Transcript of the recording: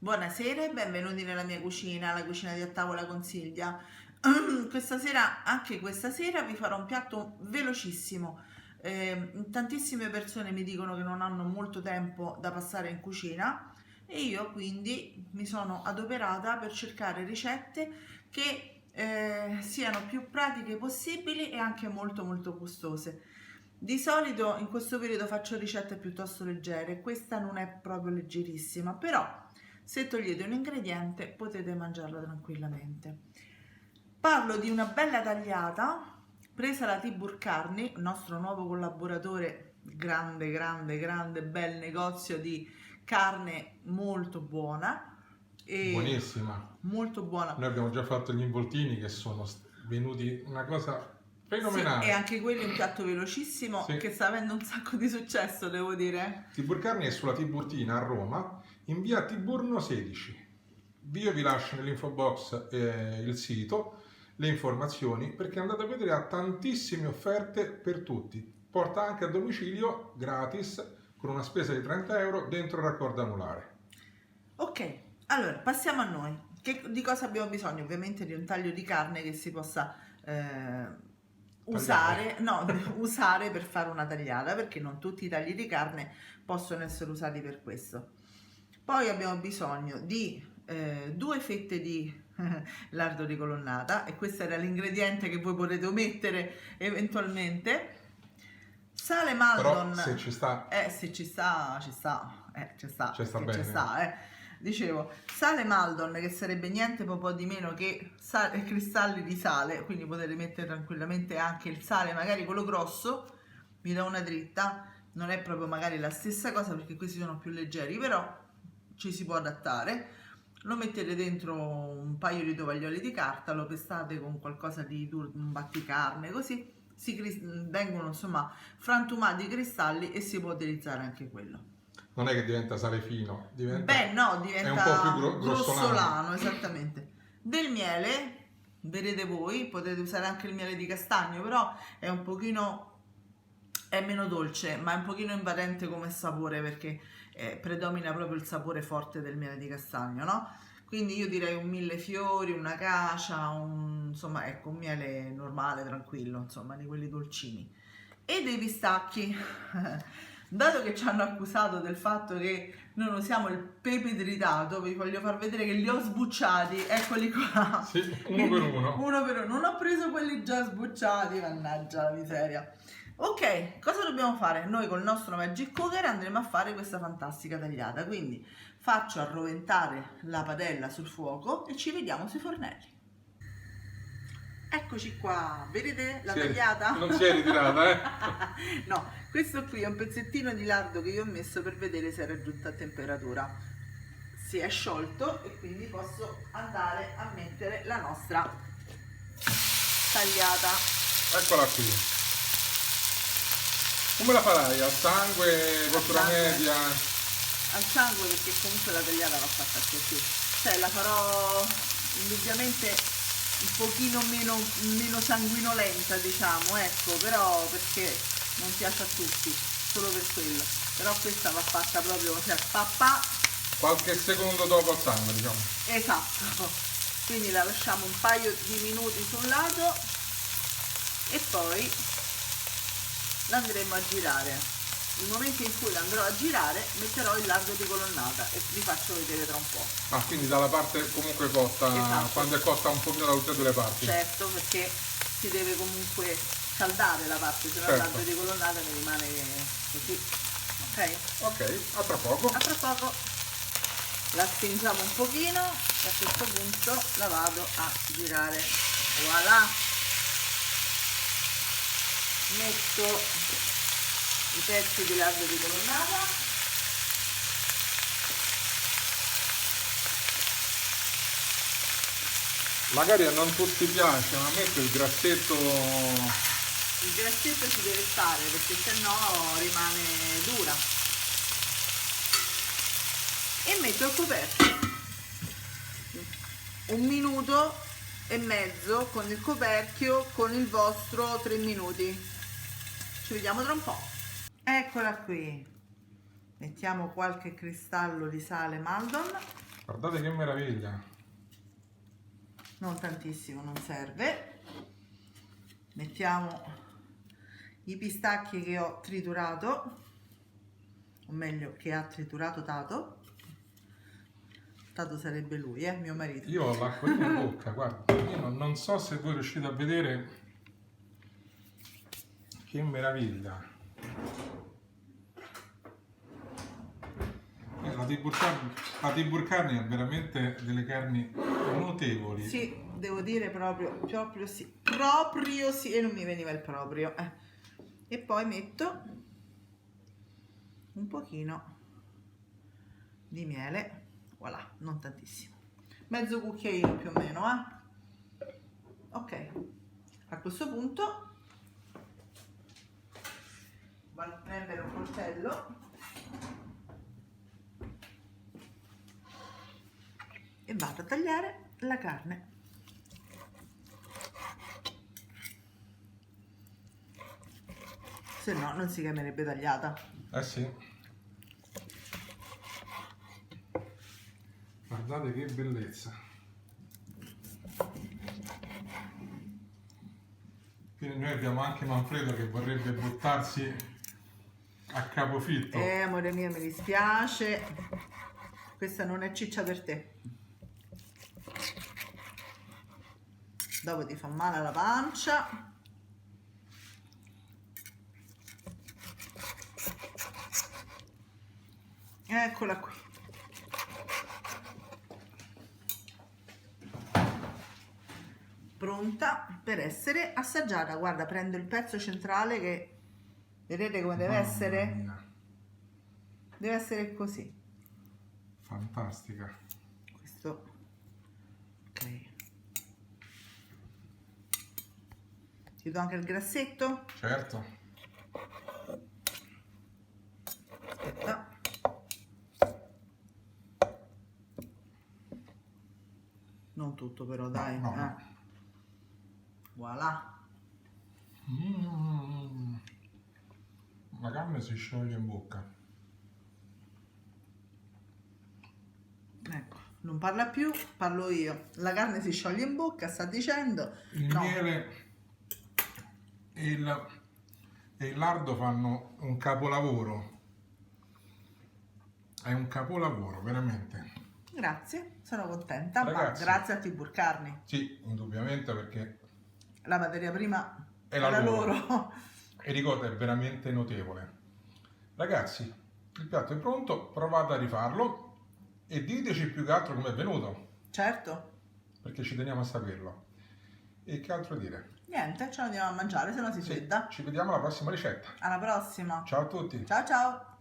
Buonasera e benvenuti nella mia cucina, la cucina di A Tavola con Silvia. Anche questa sera vi farò un piatto velocissimo. Tantissime persone mi dicono che non hanno molto tempo da passare in cucina e io quindi mi sono adoperata per cercare ricette che siano più pratiche possibili e anche molto molto gustose. Di solito in questo periodo faccio ricette piuttosto leggere, questa non è proprio leggerissima, però se togliete un ingrediente potete mangiarla tranquillamente. Parlo di una bella tagliata presa da Tibur Carni, il nostro nuovo collaboratore, grande, bel negozio di carne molto buona e Buonissima. molto buona. Noi abbiamo già fatto gli involtini che sono venuti una cosa Sì, e fenomenale. anche quello è un piatto velocissimo Sì. che sta avendo un sacco di successo, devo dire. Tibur Carni è sulla Tiburtina a Roma, in via Tiburno 16. Io vi lascio nell'info box il sito, le informazioni, perché andate a vedere, ha tantissime offerte per tutti. Porta anche a domicilio gratis con una spesa di 30 euro dentro il raccordo anulare. Ok, allora passiamo a noi. Di cosa abbiamo bisogno? Ovviamente di un taglio di carne che si possa usare per fare una tagliata, perché non tutti i tagli di carne possono essere usati per questo. Poi abbiamo bisogno di 2 fette di lardo di colonnata, e questo era l'ingrediente che voi potete omettere eventualmente. Sale Maldon. Però se ci sta, Se ci sta, ci sta. Ci sta, ci sta perché bene. ci sta. Dicevo, sale Maldon, che sarebbe niente po' di meno che cristalli di sale, quindi potete mettere tranquillamente anche il sale, magari quello grosso, mi dà una dritta, non è proprio magari la stessa cosa perché questi sono più leggeri, però ci si può adattare. Lo mettete dentro un paio di tovaglioli di carta, lo pestate con qualcosa di un batticarne, così vengono insomma frantumati i cristalli e si può utilizzare anche quello. Non è che diventa sale fino, Beh, no, è un po' più diventa grossolano. grossolano, esattamente. Del miele, vedete voi, potete usare anche il miele di castagno, però è un pochino, è meno dolce, ma è un pochino invadente come sapore perché predomina proprio il sapore forte del miele di castagno, no? Quindi io direi un millefiori, una cacia, insomma, ecco, un miele normale, tranquillo, insomma, di quelli dolcini. E dei pistacchi. Dato che ci hanno accusato del fatto che non usiamo il pepe tritato, vi voglio far vedere che li ho sbucciati, eccoli qua. Sì, uno per uno. Uno per uno. Non ho preso quelli già sbucciati, mannaggia la miseria. Ok, cosa dobbiamo fare? Noi col nostro Magic Cooker andremo a fare questa fantastica tagliata, quindi faccio arroventare la padella sul fuoco e ci vediamo sui fornelli. Eccoci qua, vedete la tagliata? Non si è ritirata, No, questo qui è un pezzettino di lardo che io ho messo per vedere se è raggiunta a temperatura. Si è sciolto e quindi posso andare a mettere la nostra tagliata. Eccola qui. Come la farai? Al sangue, cottura media? Al sangue, perché comunque la tagliata va fatta così. Cioè la farò indubbiamente un pochino meno sanguinolenta, diciamo, ecco, però perché non piace a tutti, solo per quello. Però questa va fatta proprio, cioè papà. Qualche secondo dopo il sangue, diciamo. Esatto. Quindi la lasciamo un paio di minuti sul lato e poi l'andremo a girare. Nel momento in cui l'andrò a girare metterò il lardo di colonnata e vi faccio vedere tra un po'. Ah, quindi dalla parte comunque cotta, esatto. Quando è cotta un pochino da tutte e due le parti. Certo, perché si deve comunque scaldare la parte, se no certo. Il lardo di colonnata ne rimane così. Ok? Ok, a tra poco. A tra poco. La spingiamo un pochino e a questo punto la vado a girare. Voilà! Metto i pezzi di lardo di colonnata, Magari a non tutti piace, ma a me quel grassetto. il grassetto ci deve stare perché sennò rimane dura, e metto il coperchio 1 minuto e mezzo con il coperchio, con il vostro 3 minuti. Ci vediamo tra un po'. Eccola qui, mettiamo qualche cristallo di sale Maldon Guardate che meraviglia. Non tantissimo, non serve. Mettiamo i pistacchi che ho triturato, o meglio che ha triturato Tato. Tato sarebbe lui, mio marito. Io ho l'acqua in bocca, guarda, io non so se voi riuscite a vedere che meraviglia. La Tibur Carni ha veramente delle carni notevoli. Sì, devo dire proprio sì, e non mi veniva il proprio. E poi metto un pochino di miele, voilà, non tantissimo, mezzo cucchiaino più o meno, Ok, a questo punto vado a prendere un coltello e vado a tagliare la carne. Se no non si chiamerebbe tagliata. Eh sì. Guardate che bellezza. Quindi noi abbiamo anche Manfredo che vorrebbe buttarsi a capofitto. Amore mio, mi dispiace. Questa non è ciccia per te. Dopo ti fa male alla pancia. Eccola qui. Pronta per essere assaggiata. Guarda, prendo il pezzo centrale che vedete come deve essere? Mia. Deve essere così. Fantastica. Questo. Ok. Ti do anche il grassetto? Certo. Aspetta. Non tutto però, dai. No. Voilà. La carne si scioglie in bocca. Ecco, non parla più, parlo io. La carne si scioglie in bocca, sta dicendo. Il No. miele e il lardo fanno un capolavoro. È un capolavoro, veramente. Grazie, sono contenta. Ragazzi, grazie a Tibur Carni. Sì, indubbiamente, perché La materia prima è la era loro. loro. E ricordo, è veramente notevole. Ragazzi, il piatto è pronto, provate a rifarlo e diteci più che altro come è venuto, Certo. perché ci teniamo a saperlo. E che altro dire? Niente, ce lo andiamo a mangiare, se no si Sì, fredda. ci vediamo alla prossima ricetta. Alla prossima. Ciao a tutti. Ciao ciao.